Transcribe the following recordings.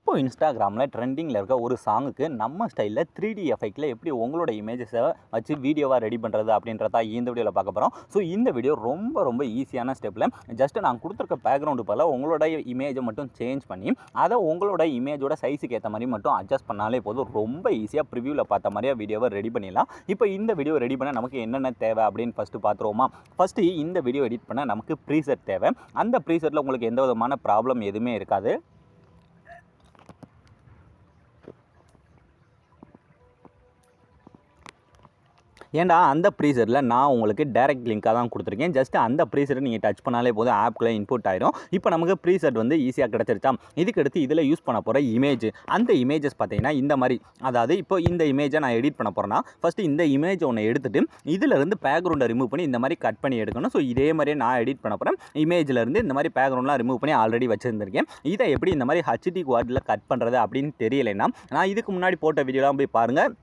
இப்போ இன்ஸ்டாகிராமில் ட்ரெண்டிங்கில் இருக்க ஒரு சாங்குக்கு நம்ம ஸ்டைலில் 3D எஃபெக்டில் எப்படி உங்களோட இமேஜஸை வச்சு வீடியோவாக ரெடி பண்ணுறது அப்படின்றதா இந்த வீடியோவில் பார்க்க போகிறோம். ஸோ இந்த வீடியோ ரொம்ப ஈஸியான ஸ்டெப்பில் ஜஸ்ட் நான் கொடுத்துருக்க பேக்ரவுண்டு போல் உங்களோட இமேஜை மட்டும் சேஞ்ச் பண்ணி அதை உங்களோட இமேஜோட சைஸுக்கு ஏற்ற மாதிரி மட்டும் அட்ஜஸ்ட் பண்ணாலே போதும். ரொம்ப ஈஸியாக ப்ரிவியூவில் பார்த்த மாதிரியே வீடியோவை ரெடி பண்ணிடலாம். இப்போ இந்த வீடியோ ரெடி பண்ண நமக்கு என்னென்ன தேவை அப்படின்னு ஃபஸ்ட்டு பார்த்துருவோமா. ஃபஸ்ட்டு இந்த வீடியோ எடிட் பண்ண நமக்கு ப்ரீசெட் தேவை. அந்த ப்ரீசெட்டில் உங்களுக்கு எந்த விதமான ப்ராப்ளம் எதுவுமே இருக்காது. ஏன்டா அந்த ப்ரீசெட்டில் நான் உங்களுக்கு டைரக்ட் லிங்காக தான் கொடுத்துருக்கேன். ஜஸ்ட் அந்த ப்ரீசெட்டை நீங்கள் டச் பண்ணாலே போதும் ஆப்குள்ளே இன்புட் ஆயிடும். இப்போ நமக்கு ப்ரீசெட் வந்து ஈஸியாக கிடச்சிருச்சா. இதுக்கடுத்து இதில் யூஸ் பண்ண போகிற அந்த இமேஜஸ் பார்த்தீங்கன்னா இந்த மாதிரி, அதாவது இப்போ இந்த இமேஜை நான் எடிட் பண்ண போகிறேன்னா ஃபஸ்ட்டு இந்த இமேஜ் ஒன்று எடுத்துகிட்டு இதிலேருந்து பேக்ரவுண்டை ரிமூவ் பண்ணி இந்த மாதிரி கட் பண்ணி எடுக்கணும். ஸோ இதே மாதிரியே நான் எடிட் பண்ண போகிறேன். இமேஜிலேருந்து இந்த மாதிரி பேக்ரவுண்ட்லாம் ரிமூவ் பண்ணி ஆல்ரெடி வச்சுருந்துருக்கேன். இதை எப்படி இந்த மாதிரி HD குவாடில் கட் பண்ணுறது அப்படின்னு தெரியலைன்னா நான் இதுக்கு முன்னாடி போட்ட வீடியோலாம் போய் பாருங்கள்.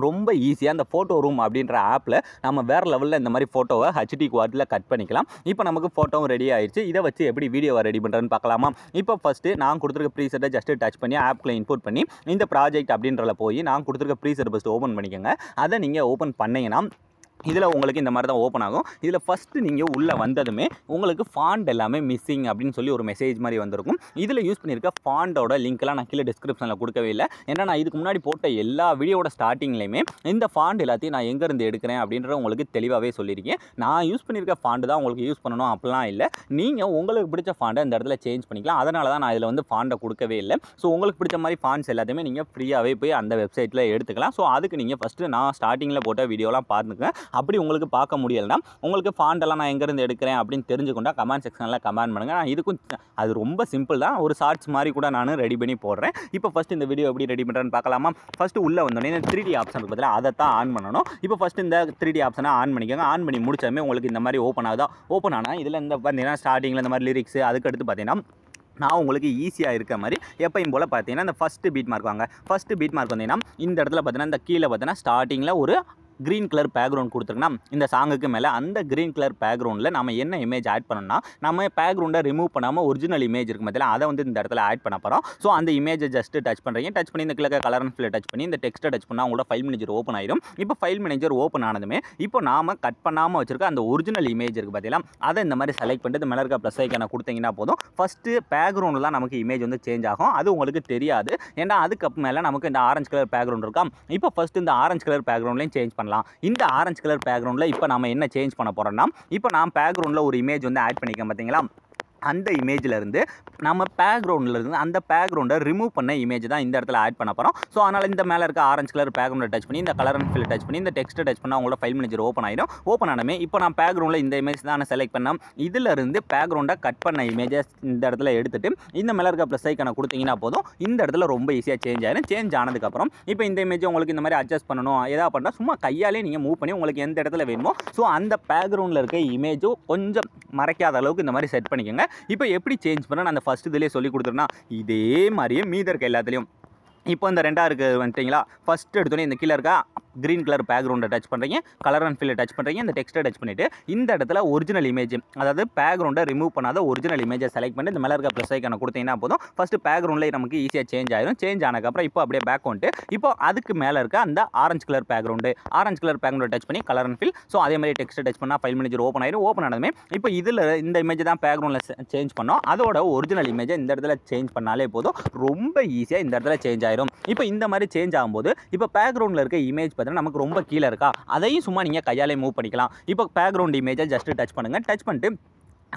ரொம்ப ஈஸியாக அந்த ஃபோட்டோ ரூம் அப்படின்ற ஆப்பில் நம்ம வேறு லெவலில் இந்த மாதிரி ஃபோட்டோவை HD குவாடில் கட் பண்ணிக்கலாம். இப்போ நமக்கு ஃபோட்டோவும் ரெடி ஆயிடுச்சு. இதை வச்சு எப்படி வீடியோவை ரெடி பண்ணுறதுன்னு பார்க்கலாமா. இப்போ ஃபஸ்ட்டு நான் கொடுத்துருக்க ப்ரீசெட்டை ஜஸ்ட்டு டச் பண்ணி ஆப்குள்ளே இன்புட் பண்ணி இந்த ப்ராஜெக்ட் அப்படின்றல போய் நான் கொடுத்துருக்க ப்ரீசெட் ஃபஸ்ட்டு ஓப்பன் பண்ணிக்கோங்க. அதை நீங்கள் ஓப்பன் பண்ணிங்கன்னா இதில் உங்களுக்கு இந்த மாதிரி தான் ஓப்பன் ஆகும். இதில் ஃபஸ்ட்டு நீங்கள் உள்ளே வந்ததுமே உங்களுக்கு ஃபாண்ட் எல்லாமே மிஸ்ஸிங் அப்படின்னு சொல்லி ஒரு மெசேஜ் மாதிரி வந்திருக்கும். இதில் யூஸ் பண்ணியிருக்க ஃபாண்டோட லிங்க்லாம் நான் கீழே டிஸ்கிரிப்ஷனில் கொடுக்கவே இல்லை. ஏன்னா நான் இதுக்கு முன்னாடி போட்ட எல்லா வீடியோட ஸ்டார்டிங்லேயுமே இந்த ஃபாண்ட் எல்லாத்தையும் நான் எங்கேருந்து எடுக்கிறேன் அப்படின்றத உங்களுக்கு தெளிவாகவே சொல்லியிருக்கேன். நான் யூஸ் பண்ணியிருக்க ஃபாண்டு தான் உங்களுக்கு யூஸ் பண்ணணும் அப்படிலாம் இல்லை. நீங்கள் உங்களுக்கு பிடிச்ச ஃபாண்டை இந்த இடத்துல சேஞ்ச் பண்ணிக்கலாம். அதனால தான் நான் இதில் வந்து ஃபாண்டை கொடுக்கவே இல்லை. ஸோ உங்களுக்கு பிடிச்ச மாதிரி ஃபாண்ட்ஸ் எல்லாத்தையுமே நீங்கள் ஃப்ரீயாகவே போய் அந்த வெப்சைட்டில் எடுத்துக்கலாம். ஸோ அதுக்கு நீங்கள் ஃபஸ்ட்டு நான் ஸ்டார்டிங்கில் போட்ட வீடியோலாம் பார்த்துக்கங்க. அப்படி உங்களுக்கு பார்க்க முடியலைன்னா உங்களுக்கு ஃபாண்டெல்லாம் நான் எங்கேருந்து எடுக்கிறேன் அப்படின்னு தெரிஞ்சுக்கொண்டா கமெண்ட் செக்ஷனில் கமெண்ட் பண்ணுங்கள். நான் இதுக்கும் அது ரொம்ப சிம்பிள் தான். ஒரு ஷார்ட்ஸ் மாதிரி கூட நான் ரெடி பண்ணி போடுறேன். இப்போ ஃபஸ்ட்டு இந்த வீடியோ எப்படி ரெடி பண்ணுறேன்னு பார்க்கலாமா. ஃபஸ்ட்டு உள்ளே வந்தோடனே இந்த 3D ஆப்ஷன் பதிலாக அதை தான் ஆன் பண்ணணும். இப்போ ஃபஸ்ட்டு இந்த 3D ஆப்ஷனை ஆன் பண்ணிக்கோங்க. ஆன் பண்ணி முடிச்சாமே உங்களுக்கு இந்த மாதிரி ஓப்பன் ஆகுதா. ஓப்பன் ஆனால் இதில் இந்த பார்த்தீங்கன்னா ஸ்டார்டிங்கில் இந்த மாதிரி லிரிக்ஸ், அதுக்கடுத்து பார்த்தீங்கன்னா நான் உங்களுக்கு ஈஸியாக இருக்க மாதிரி எப்பயும் போல் பார்த்தீங்கன்னா இந்த ஃபஸ்ட்டு பீட் மார்க் வாங்க. ஃபஸ்ட்டு பீட் மார்க் வந்தீங்கன்னா இந்த இடத்துல பார்த்தீங்கன்னா இந்த கீழே பார்த்தீங்கன்னா ஸ்டார்டிங்கில் ஒரு க்ரீன் கலர் பேக்ரவுண்ட் கொடுத்துருக்குன்னா இந்த சாங்குக்கு மேலே அந்த க்ரீன் கலர் பேக்ரவுண்டில் நம்ம என்ன இமேஜ் ஆட் பண்ணோம்னா நம்ம பேக்ரவுண்டை ரிமூவ் பண்ணாமல் ஒரிஜினல் இமேஜ் இருக்கும் பார்த்தீங்கன்னா அதை வந்து இந்த இடத்துல ஆட் பண்ண போகிறோம். ஸோ அந்த இமேஜை ஜஸ்ட்டு டச் பண்ணுறீங்க. டச் பண்ணி இந்த கிழக்க கலர் அண்ட் ஃபில்லை டச் பண்ணி இந்த டெக்ஸ்ட்டை டச் பண்ணால் உங்களோட ஃபைல் மேனேஜர் ஓப்பன் ஆயிடும். இப்போ ஃபைல் மேனேஜர் ஓப்பன் ஆனதுமே இப்போ நாம் கட் பண்ணாமல் வச்சிருக்க அந்த ஒரிஜினல் இமேஜ் இருக்குது பார்த்தீங்களா, அதை இந்த மாதிரி செலக்ட் பண்ணிட்டு இந்த மேலே இருக்க ப்ளஸ் ஐக்கான கொடுத்தீங்கன்னா போதும். ஃபஸ்ட்டு பேக்ரவுண்டில் தான் நமக்கு இமேஜ் வந்து சேஞ்ச் ஆகும். அது உங்களுக்கு தெரியாது. ஏன்னா அதுக்கு மேலே நமக்கு இந்த ஆரஞ்சு கலர் பேக்ரவுண்ட் இருக்கா. இப்போ ஃபஸ்ட்டு இந்த ஆரஞ்சு கலர் பேக்ரவுண்ட்லையும் சேஞ்ச் பண்ணலாம். இந்த ஆரஞ்சு கலர் பேக்ரவுண்டில் இப்போ நம்ம என்ன சேஞ்ச் பண்ண போகிறோம்னா இப்போ நான் பேக்ரவுண்டில் ஒரு இமேஜ் வந்து ஆட் பண்ணிக்கேன் பார்த்தீங்களா. அந்த இமேஜில் இருந்து நம்ம பேக்ரவுண்டில் இருந்து அந்த பேக்ரவுண்டை ரிமூவ் பண்ண இமேஜ் தான் இந்த இடத்துல ஆட் பண்ண போகிறோம். ஸோ அதனால் இந்த மேலே இருக்க ஆரஞ்சு கலர் பேக்ரவுண்டை டச் பண்ணி இந்த கலர் அண்ட் ஃபில் டச் பண்ணி இந்த டெக்ஸ்ட்டை டச் பண்ணால் உங்களோட ஃபைல் மேனேஜர் ஓப்பன் ஆகிடும். ஓப்பன் ஆனமே இப்போ நான் பேக்ரவுண்டில் இந்த இமேஜ் தான் செலக்ட் பண்ணேன். இதில் இருந்து பேக்ரவுண்டை கட் பண்ண இமேஜை இந்த இடத்துல எடுத்துட்டு இந்த மேலே இருக்க ப்ளஸ் ஐக்கான கொடுத்தீங்கன்னா போதும். இந்த இடத்துல ரொம்ப ஈஸியாக சேஞ்ச் ஆயிடும். சேஞ்ச் ஆனதுக்கப்புறம் இப்போ இந்த இமேஜை உங்களுக்கு இந்த மாதிரி அட்ஜஸ்ட் பண்ணணும் எதாவது பண்ணால் சும்மா கையாலே நீங்கள் மூவ் பண்ணி உங்களுக்கு எந்த இடத்துல வேணுமோ ஸோ அந்த பேக்ரவுண்டில் இருக்க இமேஜும் கொஞ்சம் மறைக்காத அளவுக்கு இந்த மாதிரி செட் பண்ணிக்கோங்க. இப்போ எப்படி சேஞ்ச் பண்ண நான் அந்த ஃபஸ்ட் இதிலே சொல்லி கொடுத்துருன்னா இதே மாதிரியே மீதி இருக்க எல்லாத்துலேயும் இப்போ இந்த ரெண்டாக இருக்குது வந்துட்டிங்களா. ஃபஸ்ட்டு எடுத்தோன்னே இந்த கீழே இருக்கா க்ரீன் கலர் பேக்ரவுண்டை டச் பண்ணுறீங்க, கலர் அண்ட் ஃபில்லை டச் பண்ணுறீங்க, இந்த டெக்ஸ்ட்டை டச் பண்ணிவிட்டு இந்த இடத்துல ஒரிஜினல் இமேஜ், அதாவது பேக்ரவுண்டை ரிமூவ் பண்ணாத ஒரிஜினல் இமேஜை செலக்ட் பண்ணி இந்த மேலே இருக்க ப்ளஸ் ஐக்கான கொடுத்தீங்கன்னா போதும். ஃபஸ்ட்டு பேக்ரவுண்டில் நமக்கு ஈஸியாக சேஞ்ச் ஆயிடும். சேஞ்ச் ஆனதுக்கப்புறம் இப்போ அப்படியே பேக் வந்துட்டு இப்போ அதுக்கு மேலே இருக்க அந்த ஆரஞ்சு கலர் பேக்ரவுண்டை டச் பண்ணி கலர் அண்ட் ஃபில். ஸோ அதே மாதிரி டெக்ஸ்ட்டை டச் பண்ணால் ஃபைல் மேனேஜர் ஓப்பன் ஆயிடும். ஓப்பன் ஆனதுமே இப்போ இதில் இந்த இமேஜ் தான் பேக்ரவுண்டில் சேஞ்ச் பண்ணோம். அதோட ஒரிஜினல் இமேஜை இந்த இடத்துல சேஞ்ச் பண்ணாலே போதும். ரொம்ப ஈஸியாக இந்த இடத்துல சேஞ்ச் ஆயிடும். இப்போ இந்த மாதிரி சேஞ்ச் ஆகும்போது இப்போ பேக்ரவுண்டில் இருக்க இமேஜ் பார்த்தீங்கன்னா நமக்கு ரொம்ப கீழே இருக்கா. அதையும் சும்மா நீங்கள் கையாலே மூவ் பண்ணிக்கலாம். இப்போ பேக்ரவுண்ட் இமேஜை ஜஸ்ட்டு டச் பண்ணுங்கள். டச் பண்ணிட்டு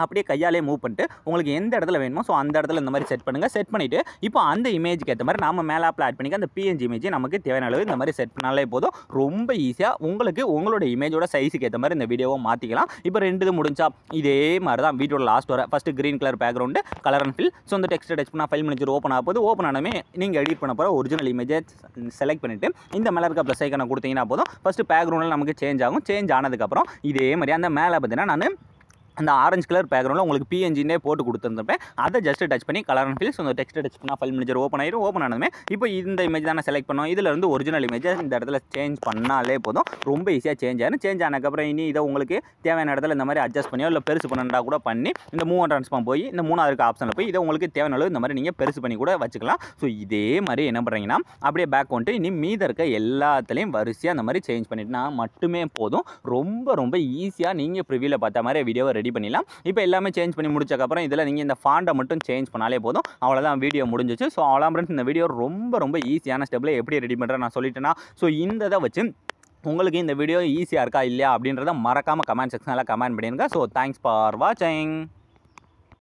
அப்படியே கையாலே மூவ் பண்ணிட்டு உங்களுக்கு எந்த இடத்துல வேணுமோ ஸோ அந்த இடத்துல இந்த மாதிரி செட் பண்ணுங்கள். செட் பண்ணிவிட்டு இப்போ அந்த இமேஜுக்கு ஏற்ற மாதிரி நம்ம மேலே ஆப்பில் ஆட் பண்ணிக்க அந்த PNG இமேஜ் நமக்கு தேவையான அளவு இந்த மாதிரி செட் பண்ணாலே போதும். ரொம்ப ஈஸியாக உங்களுக்கு உங்களோட இமேஜோட சைஸுக்கு ஏற்ற மாதிரி இந்த வீடியோவை மாற்றிக்கலாம். இப்போ ரெண்டு இது முடிஞ்சா இதே மாதிரி தான் வீடியோட லாஸ்ட் வர first green colour background colour and fill. So அந்த டெக்ஸ்ட்டை டச் பண்ணால் ஃபைல் மேனேஜர் ஓப்பன் ஆக போது. ஓப்பன் ஆனமே நீங்கள் எடிட் பண்ண போகிற ஒரிஜினல் இமேஜை செலக்ட் பண்ணிவிட்டு இந்த மேலே இருக்க ப்ளஸ் ஐக்கான கொடுத்தீங்கன்னா போதும். ஃபஸ்ட்டு பேக்ரவுண்டில் நமக்கு சேஞ்ச் ஆகும். சேஞ்ச் ஆனதுக்கப்புறம் இதே மாதிரி அந்த மேலே பார்த்தீங்கன்னா நான் அந்த ஆரஞ்சு கலர் பேக்ரவுண்டில் உங்களுக்கு பிஎன்ஜினே போட்டு கொடுத்துருப்பேன். அதை ஜஸ்ட் டச் பண்ணி கலர் அண்ட் ஃபில்ஸ் அந்த டெக்ஸ்ட்டை டச் பண்ணால் ஃபைல் மேனேஜர் ஓப்பன் ஆயிரும். ஓப்பன் ஆனதுமே இப்போ இந்த இமேஜ் தான் செலக்ட் பண்ணோம். இதில் இருந்து ஒரிஜினல் இமேஜை இந்த இடத்துல சேஞ்ச் பண்ணாலே போதும், ரொம்ப ஈஸியாக சேஞ்ச் ஆயிரும். சேஞ்ச் ஆனதுக்கப்புறம் இனி இதை உங்களுக்கு தேவையான இடத்துல இந்த மாதிரி அட்ஜஸ்ட் பண்ணியோ இல்லை பெருசு பண்ணா கூட பண்ணி இந்த மூவ் அண்ட் ட்ரான்ஸ்ஃபார்ம் போய் இந்த மூணாவது இருக்க ஆப்ஷனில் போய் இதை உங்களுக்கு தேவையான அளவு இந்த மாதிரி நீங்கள் பெருசு பண்ணி கூட வச்சுக்கலாம். ஸோ இதே மாதிரி என்ன பண்ணுறீங்கன்னா அப்படியே பேக் வந்துட்டு இனி மீத இருக்க எல்லாத்துலேயும் வரிசையாக அந்த மாதிரி சேஞ்ச் பண்ணிட்டுனா மட்டுமே போதும். ரொம்ப ரொம்ப ஈஸியாக நீங்கள் ப்ரிவியூவில் பார்த்த மாதிரி வீடியோவை ரெடி பண்ணிடலாம். இப்போ எல்லாமே சேஞ்ச் பண்ணி முடிச்சக்கப்புறம் இதில் நீங்கள் இந்த ஃபாண்டை மட்டும் சேஞ்ச் பண்ணாலே போதும், அவ்வளோதான் வீடியோ முடிஞ்சிச்சு. ஸோ அவ்வளோ ஃப்ரெண்ட்ஸ், இந்த வீடியோ ரொம்ப ரொம்ப ஈஸியான ஸ்டெப்பில் எப்படி ரெடி பண்ணுறேன் நான் சொல்லிட்டேன்னா, ஸோ இந்த இதை வச்சு உங்களுக்கு இந்த வீடியோ ஈஸியாக இருக்கா இல்லையா அப்படின்றத மறக்காமல் கமெண்ட் செக்ஷனில் கமெண்ட் பண்ணிடுங்க. ஸோ தேங்க்ஸ் ஃபார் வாட்சிங்.